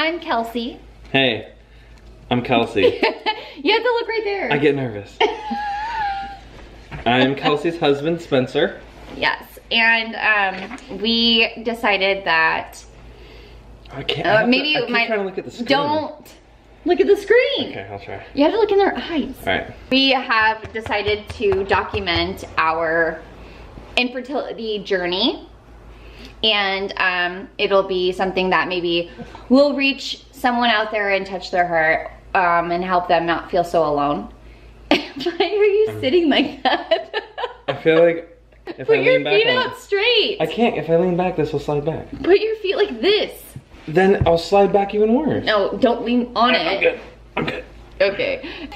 I'm Kelsey. Hey, I'm Kelsey. You have to look right there. I get nervous. I'm Kelsey's husband, Spencer. Yes, and we decided that I can't. maybe I keep trying to look at the screen. Don't look at the screen. Okay, I'll try. You have to look in their eyes. All right. We have decided to document our infertility journey, and it'll be something that maybe will reach someone out there and touch their heart and help them not feel so alone. Why are you sitting like that? I feel like if Put I your lean back feet out straight. I can't. If I lean back, this will slide back. Put your feet like this. Then I'll slide back even worse. No, don't lean on it. I'm good. I'm good. Okay.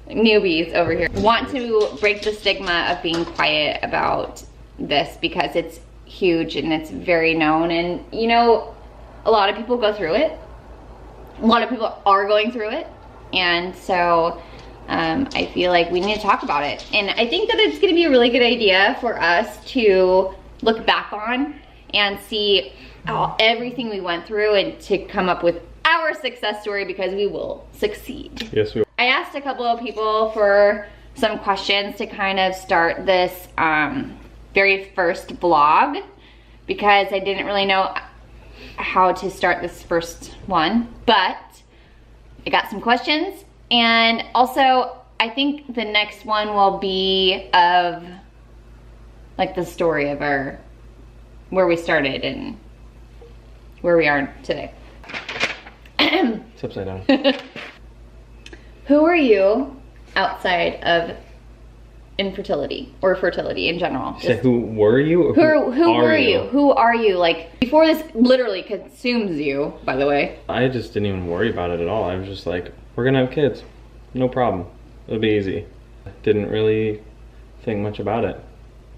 Newbies over here. Want to break the stigma of being quiet about this because it's huge and it's very known, and you know, a lot of people go through it. A lot of people are going through it, and so I feel like we need to talk about it. And I think that it's gonna be a really good idea for us to look back on and see everything we went through and to come up with our success story, because we will succeed. Yes, we will. I asked a couple of people for some questions to kind of start this very first vlog, because I didn't really know how to start this first one, but I got some questions. And also I think the next one will be of like the story of where we started and where we are today. It's upside down. Who are you outside of infertility or fertility in general? You say who were you? Or who were you? Who are you? Like, before this literally consumes you, by the way. I just didn't even worry about it at all. I was just like, we're gonna have kids. No problem. It'll be easy. I didn't really think much about it.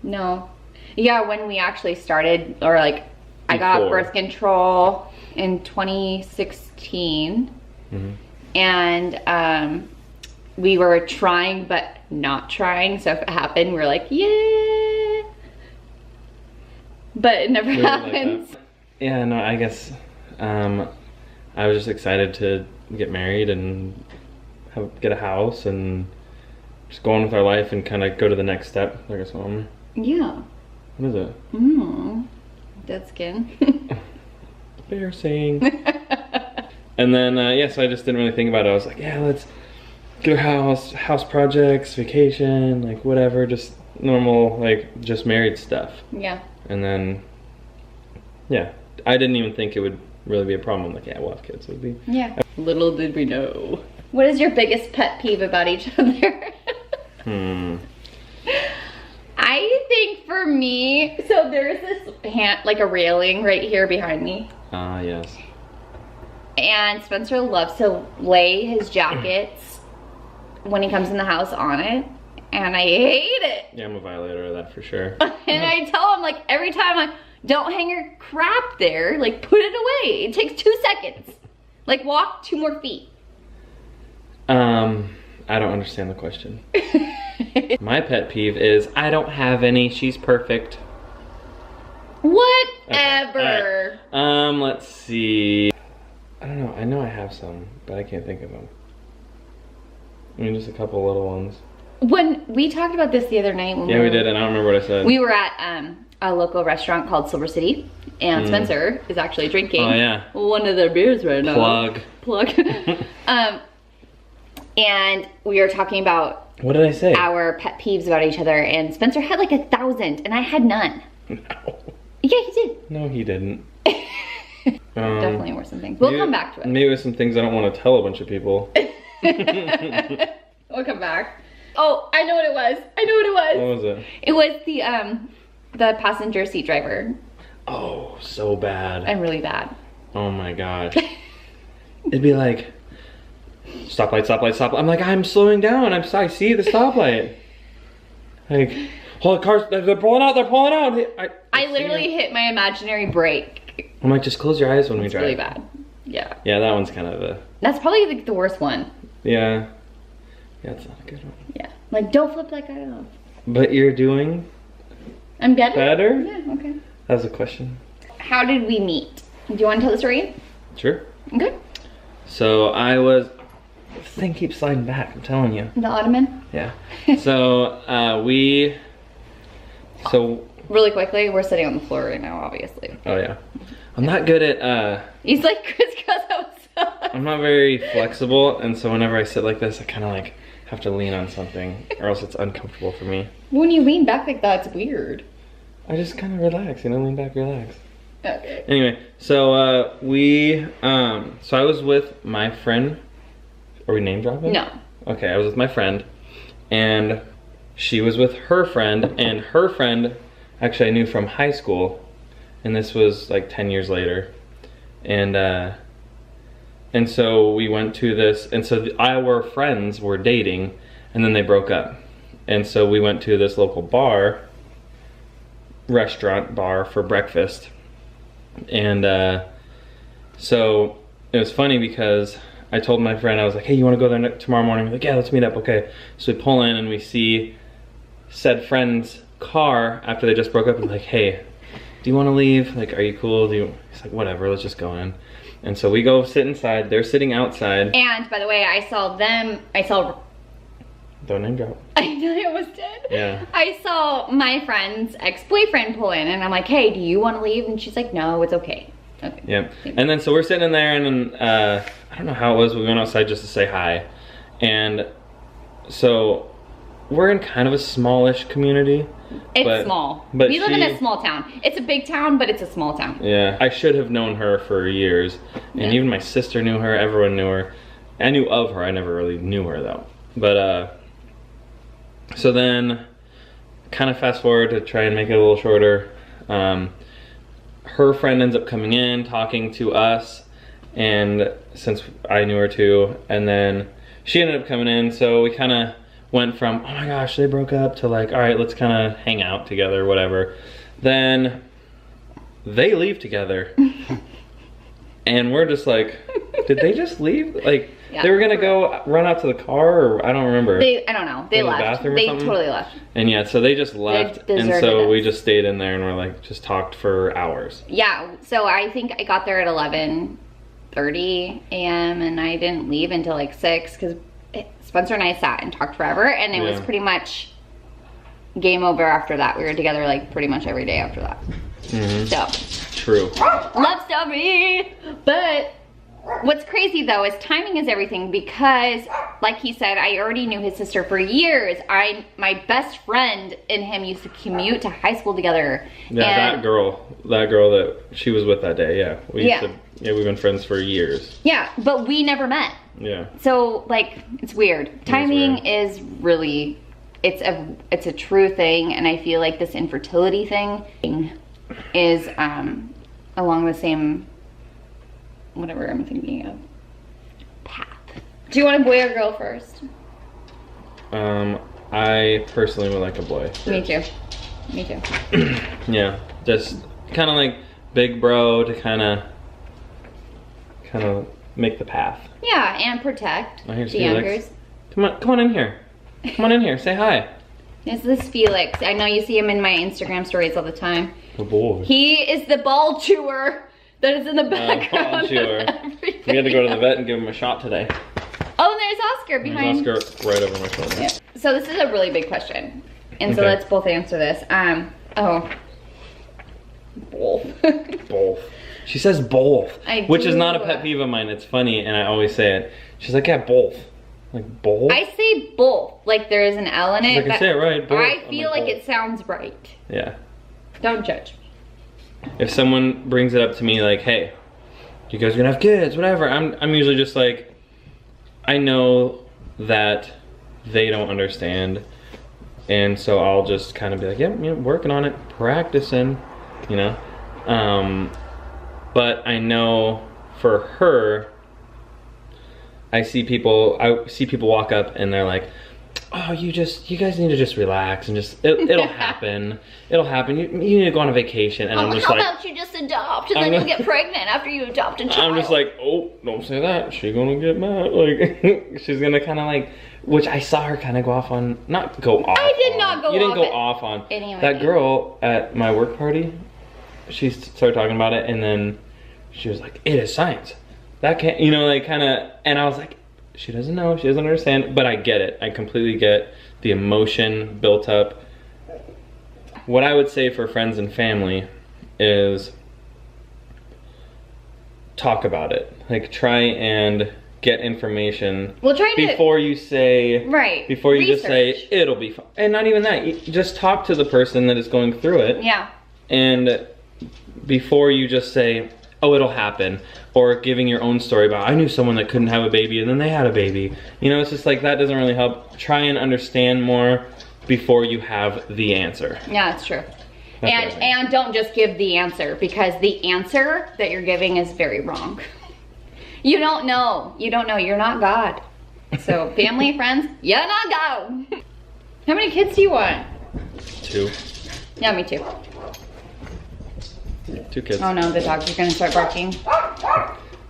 No. Yeah, when we actually started, or like, I got birth control in 2016. Mm-hmm. And we were trying but not trying, so if it happened, we're like, yeah, but it never happens. Like yeah, no, I guess I was just excited to get married and get a house and just go on with our life and kind of go to the next step. Like a song. Yeah. What is it? Dead skin. Embarrassing. And then, yeah, so I just didn't really think about it. I was like, yeah, let's get a house projects, vacation, like whatever, just normal, like just married stuff. Yeah. And then, yeah, I didn't even think it would really be a problem. I'm like, yeah, we'll have kids. It would be. Yeah. Little did we know. What is your biggest pet peeve about each other? I think for me, so there's this like a railing right here behind me. Yes. And Spencer loves to lay his jackets when he comes in the house on it, and I hate it. Yeah, I'm a violator of that for sure. And I tell him, like, every time, like, don't hang your crap there, like, put it away. It takes 2 seconds. Like, walk 2 more feet. I don't understand the question. My pet peeve is I don't have any. She's perfect. Whatever. Okay. Let's see. I don't know. I know I have some, but I can't think of them. I mean, just a couple little ones. When we talked about this the other night. When we did, and I don't remember what I said. We were at a local restaurant called Silver City, and Spencer is actually drinking one of their beers right now. Plug. And we were talking about what did I say? Our pet peeves about each other, and Spencer had like 1,000, and I had none. No. Yeah, he did. No, he didn't. Definitely were some things. We'll come back to it. Maybe it was some things I don't want to tell a bunch of people. We'll come back. Oh, I know what it was. What was it? It was the passenger seat driver. Oh, so bad. I'm really bad. Oh my gosh. It'd be like, stoplight, stoplight, stoplight. I'm like, I'm slowing down. I see the stoplight. Like, hold the cars, they're pulling out, I literally hit my imaginary brake. I'm like, just close your eyes when we drive. It's really bad. Yeah. Yeah, that one's kind of a... That's probably like the worst one. Yeah. Yeah, it's not a good one. Yeah. Like, don't flip that guy off. But you're doing... I'm better? Better? Yeah, okay. That was a question. How did we meet? Do you want to tell the story? Sure. Okay. So the thing keeps sliding back, I'm telling you. The ottoman? Yeah. So, really quickly, we're sitting on the floor right now, obviously. Oh yeah. I'm not good at, He's like crisscross outside. I'm not very flexible, and so whenever I sit like this, I kind of like have to lean on something, or else it's uncomfortable for me. When you lean back like that, it's weird. I just kind of relax, lean back, relax. Okay. Anyway, so so I was with my friend. Are we name dropping? No. Okay, I was with my friend, and she was with her friend, and her friend actually I knew from high school, and this was like 10 years later, and so we went to this, and so our friends were dating, and then they broke up, and so we went to this local restaurant bar for breakfast, and so it was funny because I told my friend, I was like, hey, you want to go there tomorrow morning? He's like, yeah, let's meet up, okay. So we pull in and we see said friend's car after they just broke up, and like, hey, do you want to leave? Like, are you cool? He's like, whatever, let's just go in. And so we go sit inside, they're sitting outside. And by the way, Don't name drop. I know I almost did. Yeah. I saw my friend's ex-boyfriend pull in, and I'm like, hey, do you want to leave? And she's like, no, it's okay. Okay. Yeah. And then so we're sitting in there, and then I don't know how it was, we went outside just to say hi. And so we're in kind of a smallish community. It's small. But we live in a small town. It's a big town, but it's a small town. Yeah. I should have known her for years. And even my sister knew her, everyone knew her. I knew of her, I never really knew her though. But so then kind of fast forward to try and make it a little shorter. Her friend ends up coming in, talking to us, and since I knew her too, and then she ended up coming in, so we kind of went from, oh my gosh, they broke up, to like, all right, let's kind of hang out together, whatever. Then they leave together, and we're just like, did they just leave? Like, yeah, they were gonna go run out to the car, or I don't remember. I don't know. They left. They totally left. And yeah, so they just left, and so we just stayed in there and we're like, just talked for hours. Yeah, so I think I got there at 11:30 a.m. and I didn't leave until like 6 because Spencer and I sat and talked forever, and it was pretty much game over after that. We were together like pretty much every day after that. Mm-hmm. So true. Love story. But what's crazy though is timing is everything, because like he said, I already knew his sister for years. My best friend and him used to commute to high school together. Yeah, that girl that she was with that day, yeah. We've been friends for years. Yeah, but we never met. Yeah. So like, it's weird. Timing is really, it's a true thing, and I feel like this infertility thing is along the same, whatever I'm thinking of, path. Do you want a boy or girl first? I personally would like a boy first. Me too. Me too. Yeah, just kind of like big bro to kind of make the path. Yeah, and protect the youngers. Come on in here. Come on in here, say hi. This is Felix. I know you see him in my Instagram stories all the time. Oh boy. He is the ball chewer that is in the background. We had to go to the vet and give him a shot today. Oh, and there's Oscar behind. There's Oscar right over my shoulder. Yeah. So this is a really big question, and so let's both answer this. Both. Both. She says both, which is not a pet do. peeve of mine. It's funny, and I always say it. She's like, yeah, both. Like, both? I say both. Like, there is an L in it. Like, I say it right, both. I feel like it sounds right. Yeah. Don't judge. If someone brings it up to me like, hey, you guys are gonna have kids, whatever, I'm usually just like, I know that they don't understand, and so I'll just kind of be like, yeah, working on it, practicing, you know. But I know for her, I see people walk up and they're like, oh, you guys need to just relax and just, it'll happen. It'll happen. You need to go on a vacation. And I'm just like, how about you just adopt and then you get pregnant after you adopt a child? I'm just like, oh, don't say that. She's gonna get mad. Like, she's gonna kind of like, which I saw her kind of go off on, not go off. I did not go off. You didn't go off on. Anyway. That girl at my work party, she started talking about it, and then she was like, it is science. That can't, you know, like kind of, and I was like, she doesn't know, she doesn't understand, but I get it. I completely get the emotion built up. What I would say for friends and family is talk about it. Like try and get information before you say, before you just say, it'll be fine. And not even that, you just talk to the person that is going through it. Yeah. And before you just say, oh, it'll happen, or giving your own story about, I knew someone that couldn't have a baby and then they had a baby. You know, it's just like, that doesn't really help. Try and understand more before you have the answer. Yeah, that's true. And don't just give the answer, because the answer that you're giving is very wrong. You don't know. You don't know. You're not God. So family, friends, you're not God. How many kids do you want? 2. Yeah, me too. 2 kids. Oh no, the dogs are gonna start barking.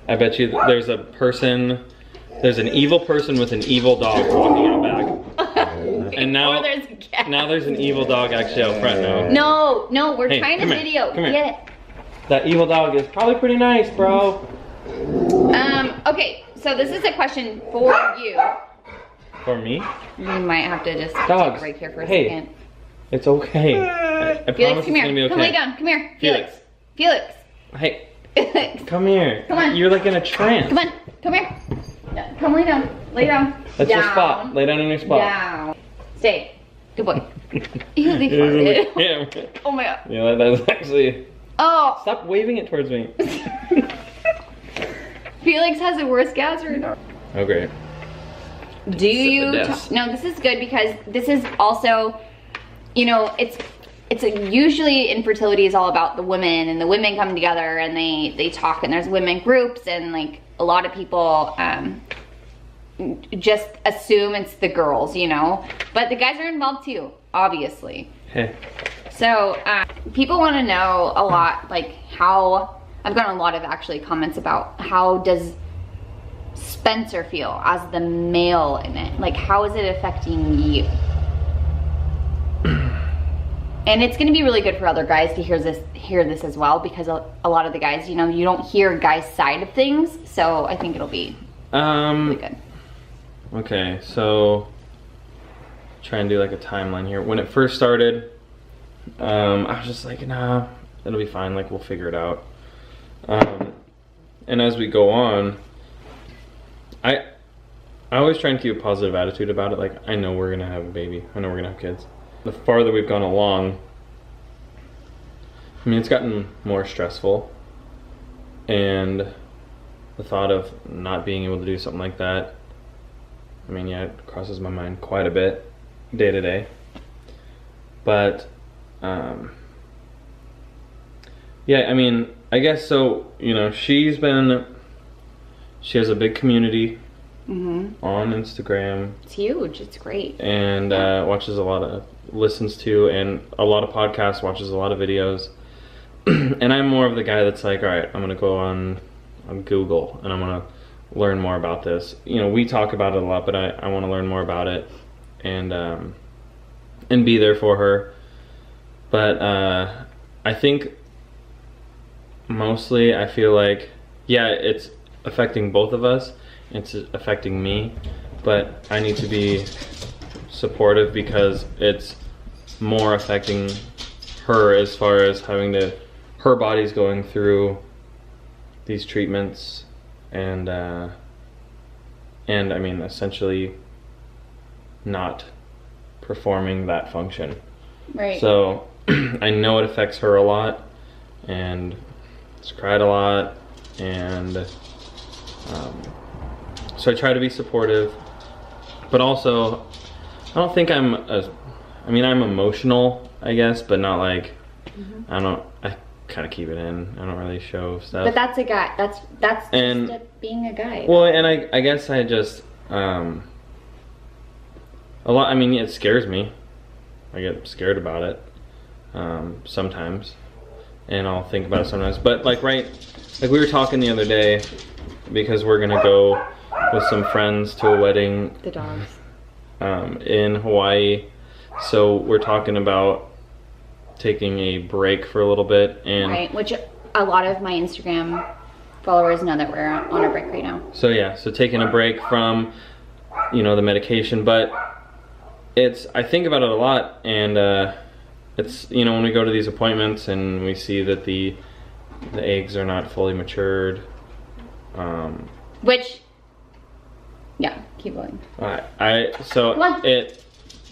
I bet you there's a person, there's an evil person with an evil dog walking out back. And now, there's a cat. Now there's an evil dog actually out front now. No, we're trying to video. Come here. Get it. That evil dog is probably pretty nice, bro. Okay, so this is a question for you. For me? You might have to just take a break here for a second. It's okay. I Felix, promise come it's here. gonna be okay. Come lay down. Come here. Felix. Felix. Hey. Felix. Come here. Come on. You're like in a trance. Come on. Come here. No, come lay down. Lay down. That's your spot. Lay down in your spot. Down. Stay. Good boy. Ew, they farted. Yeah. Oh my god. Yeah, that's actually... Oh. Stop waving it towards me. Felix has the worst gas right now. Oh, great. Do you... No, this is good because this is also, you know, it's usually infertility is all about the women, and the women come together and they talk, and there's women groups, and like a lot of people just assume it's the girls, you know, but the guys are involved too, obviously. Hey. So people want to know a lot, like how, I've gotten a lot of actually comments about how does Spencer feel as the male in it, like how is it affecting you? And it's going to be really good for other guys to hear this as well, because a lot of the guys, you know, you don't hear guys' side of things, so I think it'll be really good. Okay, so try and do like a timeline here. When it first started, I was just like, nah, it'll be fine, like we'll figure it out. And as we go on, I always try and keep a positive attitude about it. Like, I know we're gonna have a baby. I know we're gonna have kids. The farther we've gone along, I mean, it's gotten more stressful, and the thought of not being able to do something like that, I mean, yeah, it crosses my mind quite a bit day to day. But yeah, I mean, I guess so, you know, she has a big community on Instagram. It's huge, it's great. And watches a lot of, listens to, and a lot of podcasts, watches a lot of videos. And I'm more of the guy that's like, all right, I'm gonna go on Google and I'm gonna learn more about this. You know, we talk about it a lot, but I want to learn more about it and be there for her. But I think mostly I feel like, yeah, it's affecting both of us. It's affecting me, but I need to be supportive because it's more affecting her as far as having to, her body's going through these treatments and I mean, essentially not performing that function. Right. So I know it affects her a lot, and she's cried a lot, and so I try to be supportive, but also I don't think I'm I'm emotional, I guess, but not like, I kind of keep it in. I don't really show stuff. But that's a guy. That's just being a guy. Well, and I guess I just a lot. I mean, it scares me. I get scared about it sometimes, and I'll think about it sometimes. But like we were talking the other day, because we're gonna go with some friends to a wedding. The dogs. In Hawaii, so we're talking about taking a break for a little bit, and right, which a lot of my Instagram followers know that we're on a break right now. So yeah, so taking a break from, you know, the medication, but I think about it a lot, and it's, you know, when we go to these appointments and we see that the eggs are not fully matured, which, yeah, keep going.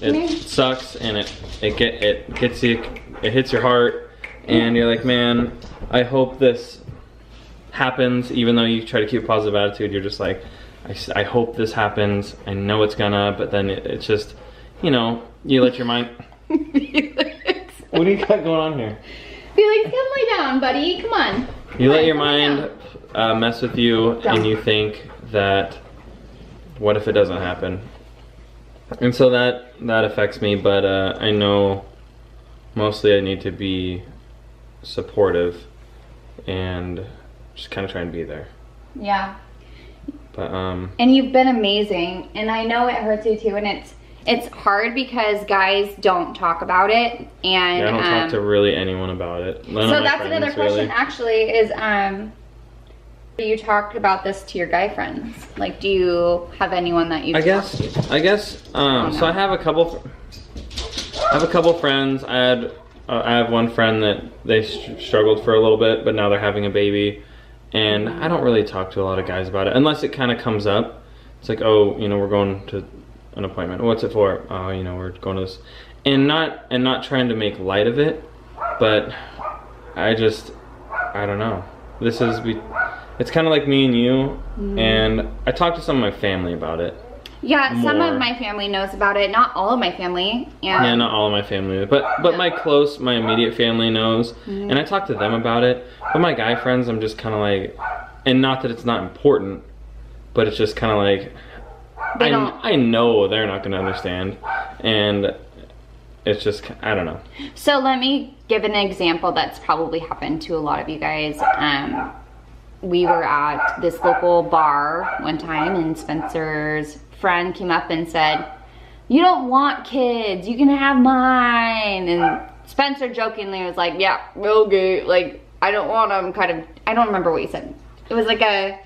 It sucks, and it gets you, it hits your heart, and you're like, man, I hope this happens. Even though you try to keep a positive attitude, you're just like, I hope this happens. I know it's gonna, but then it's just, you know, you let your mind. What do you got going on here? Felix, come lay down, buddy. Come on. You let your mind mess with you, and you think that, what if it doesn't happen? And so that affects me, but I know mostly I need to be supportive and just kind of try and be there. Yeah. But and you've been amazing, and I know it hurts you too, and it's hard because guys don't talk about it, and yeah, I don't talk to really anyone about it. So that's another question, actually, is you talked about this to your guy friends. Like, do you have anyone that you? I guess. So I have a couple friends. I have one friend that they struggled for a little bit, but now they're having a baby, and I don't really talk to a lot of guys about it unless it kind of comes up. It's like, oh, you know, we're going to an appointment. What's it for? Oh, you know, we're going to this, and not trying to make light of it, but I don't know. It's kind of like me and you, and I talked to some of my family about it. Yeah, some of my family knows about it. Not all of my family. Yeah, not all of my family, but my immediate family knows, and I talk to them about it. But my guy friends, I'm just kind of like, and not that it's not important, but it's just kind of like, I know they're not going to understand, and it's just, I don't know. So let me give an example that's probably happened to a lot of you guys. We were at this local bar one time, and Spencer's friend came up and said, "You don't want kids, you can have mine." And Spencer jokingly was like, "Yeah, okay, like, I don't want them," kind of. I don't remember what he said. It was like a...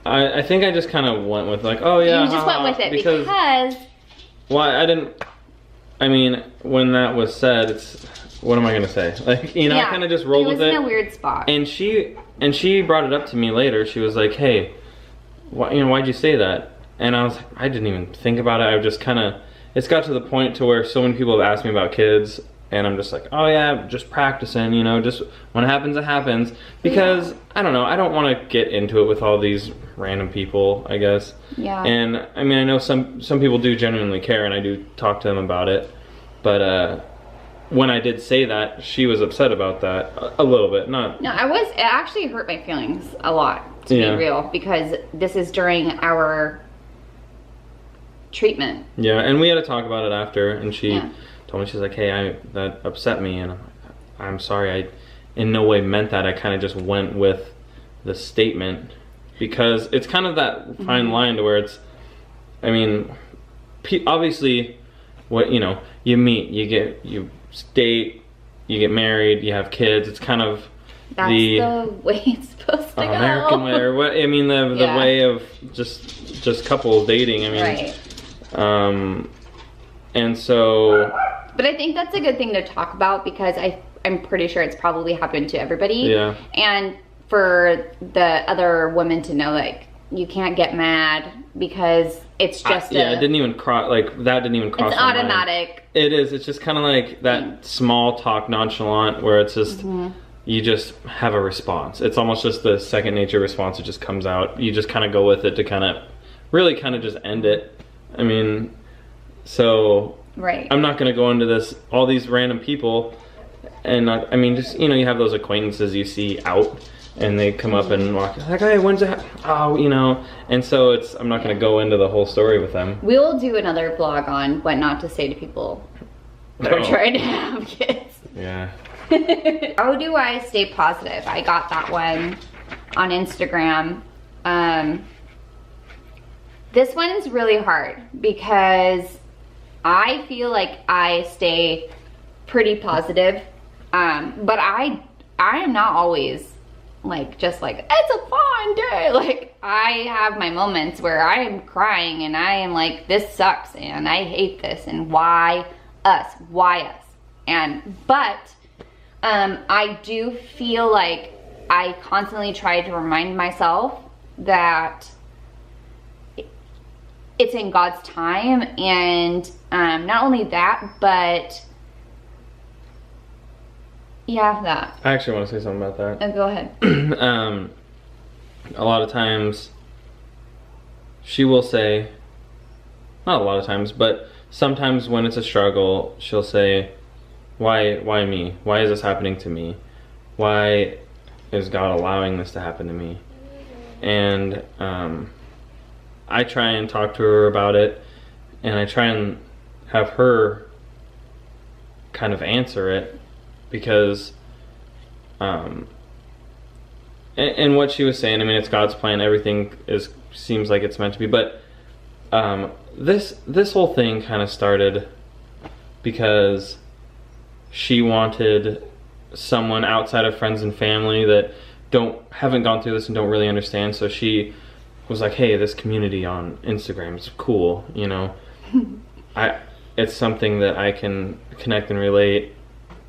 I think I just kind of went with like, oh yeah. You just went with it because... Well, I mean, when that was said, it's... What am I gonna say? Like, you know, yeah, I kind of just rolled with it. It was in a weird spot. And she brought it up to me later. She was like, "Hey, why'd you say that?" And I was like, I didn't even think about it. I just kind of, it's got to the point to where so many people have asked me about kids, and I'm just like, oh yeah, just practicing, you know, just when it happens, it happens. Because, I don't know, I don't want to get into it with all these random people, I guess. Yeah. And, I mean, I know some people do genuinely care, and I do talk to them about it. But, when I did say that, she was upset about that a little bit. No, it actually hurt my feelings a lot, to be real, because this is during our treatment. Yeah, and we had to talk about it after, and she told me, she's like, "Hey, that upset me, and I'm sorry, I in no way meant that. I kind of just went with the statement," because it's kind of that fine line to where it's, I mean, obviously, what, you know, you meet, you date, you get married, you have kids. It's kind of that's the way it's supposed to go. American way, or what? I mean, the way of just couples dating. I mean, right. And so. But I think that's a good thing to talk about, because I'm pretty sure it's probably happened to everybody. Yeah. And for the other women to know, like, you can't get mad because it's just it didn't even cross, like, that didn't even cross. It's automatic. Mind. It is. It's just kind of like that small talk nonchalant where it's just, you just have a response. It's almost just the second nature response. It just comes out. You just kind of go with it to kind of, really kind of just end it. I mean, so. Right. I'm not going to go into all these random people, and I mean, just, you know, you have those acquaintances you see out, and they come up and walk, like, "Hey, when's it oh, you know," and so I'm not going to go into the whole story with them. We'll do another vlog on what not to say to people that are trying to have kids. Yeah. How do I stay positive? I got that one on Instagram. This one's really hard because I feel like I stay pretty positive, but I am not always like just like it's a fun day. Like I have my moments where I am crying and I am like, this sucks and I hate this and why us? And but I do feel like I constantly try to remind myself that it's in God's time, and not only that, but yeah, that. I actually want to say something about that. Oh, go ahead. A lot of times she will say, not a lot of times, but sometimes when it's a struggle, she'll say, why me? Why is this happening to me? Why is God allowing this to happen to me? And I try and talk to her about it, and I try and have her kind of answer it, because and what she was saying, I mean, it's God's plan, everything seems like it's meant to be, but this whole thing kind of started because she wanted someone outside of friends and family that haven't gone through this and don't really understand, so she was like, hey, this community on Instagram is cool, you know. It's something that I can connect and relate,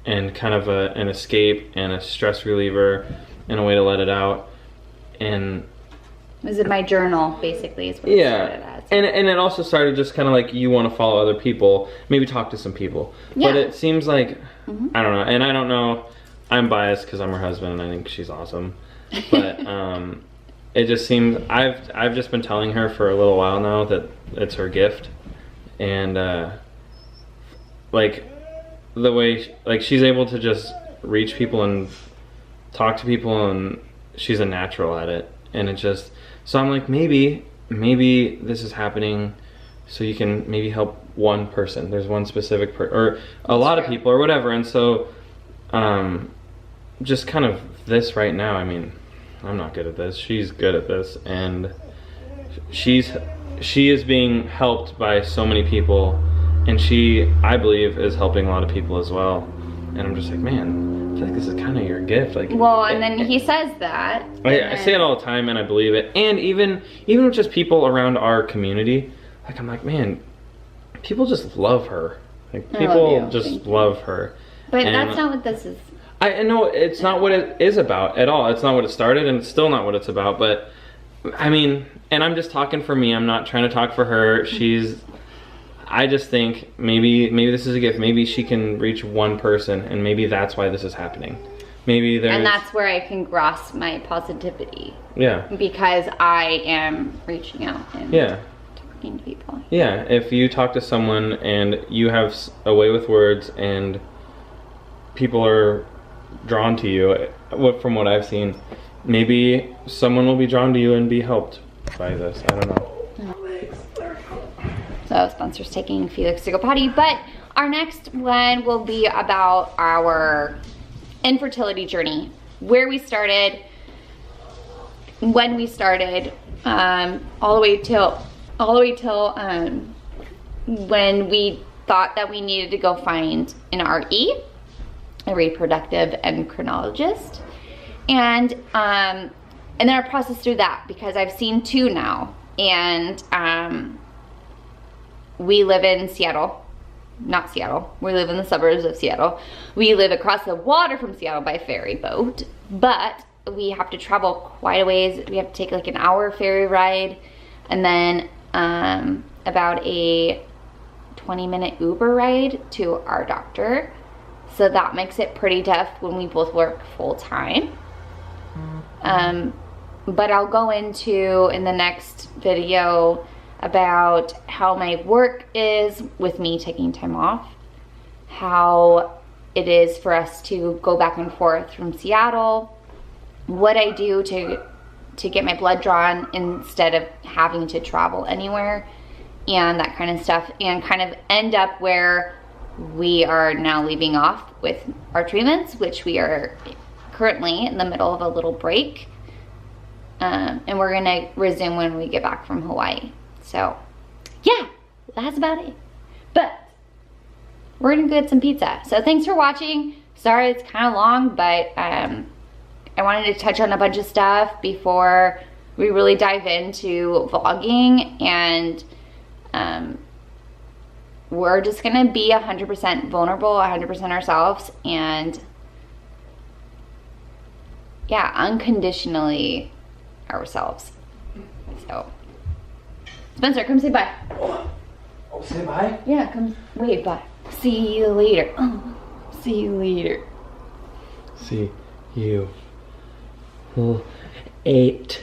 and kind of an escape and a stress reliever and a way to let it out. And is it my journal, basically, is what it started as. And it also started just kind of like, you want to follow other people, maybe talk to some people. Yeah. But it seems like, I don't know, and I don't know, I'm biased because I'm her husband and I think she's awesome. But it just seems, I've just been telling her for a little while now that it's her gift. And like the way, like she's able to just reach people and talk to people, and she's a natural at it. And it just, so I'm like, maybe this is happening so you can maybe help one person. There's one specific or a lot of people or whatever. And so just kind of this right now, I mean, I'm not good at this. She's good at this, and she is being helped by so many people, and she, I believe, is helping a lot of people as well. And I'm just like, man, I feel like this is kind of your gift. Like, well, and then he says that. I say it all the time, and I believe it. And even with just people around our community, like, I'm like, man, people just love her. Like, people just love her. But that's not what this is. I know it's not what it is about at all. It's not what it started, and it's still not what it's about. But I mean, and I'm just talking for me. I'm not trying to talk for her. I just think maybe this is a gift. Maybe she can reach one person, and maybe that's why this is happening. Maybe there's... And that's where I can grasp my positivity. Yeah. Because I am reaching out and talking to people. Yeah, if you talk to someone and you have a way with words and people are drawn to you, from what I've seen, maybe someone will be drawn to you and be helped by this. I don't know. So Spencer's taking Felix to go potty, but our next one will be about our infertility journey, where we started, when we started, all the way till when we thought that we needed to go find an RE, a reproductive endocrinologist, and then our process through that, because I've seen 2 now, and we live in Seattle. Not Seattle. We live in the suburbs of Seattle. We live across the water from Seattle by ferry boat, but we have to travel quite a ways. We have to take like an hour ferry ride, and then about a 20-minute Uber ride to our doctor. So that makes it pretty tough when we both work full time. But I'll go into in the next video about how my work is with me taking time off, how it is for us to go back and forth from Seattle, what I do to get my blood drawn instead of having to travel anywhere, and that kind of stuff, and kind of end up where we are now leaving off with our treatments, which we are currently in the middle of a little break, and we're gonna resume when we get back from Hawaii. So yeah, that's about it. But we're gonna go get some pizza. So thanks for watching. Sorry it's kind of long, but I I wanted to touch on a bunch of stuff before we really dive into vlogging, and we're just gonna be 100% vulnerable, 100% ourselves, and yeah, unconditionally ourselves. So, Spencer, come say bye. Oh, say bye? Yeah, come wave bye. See you later. Oh, see you later. See you. 8.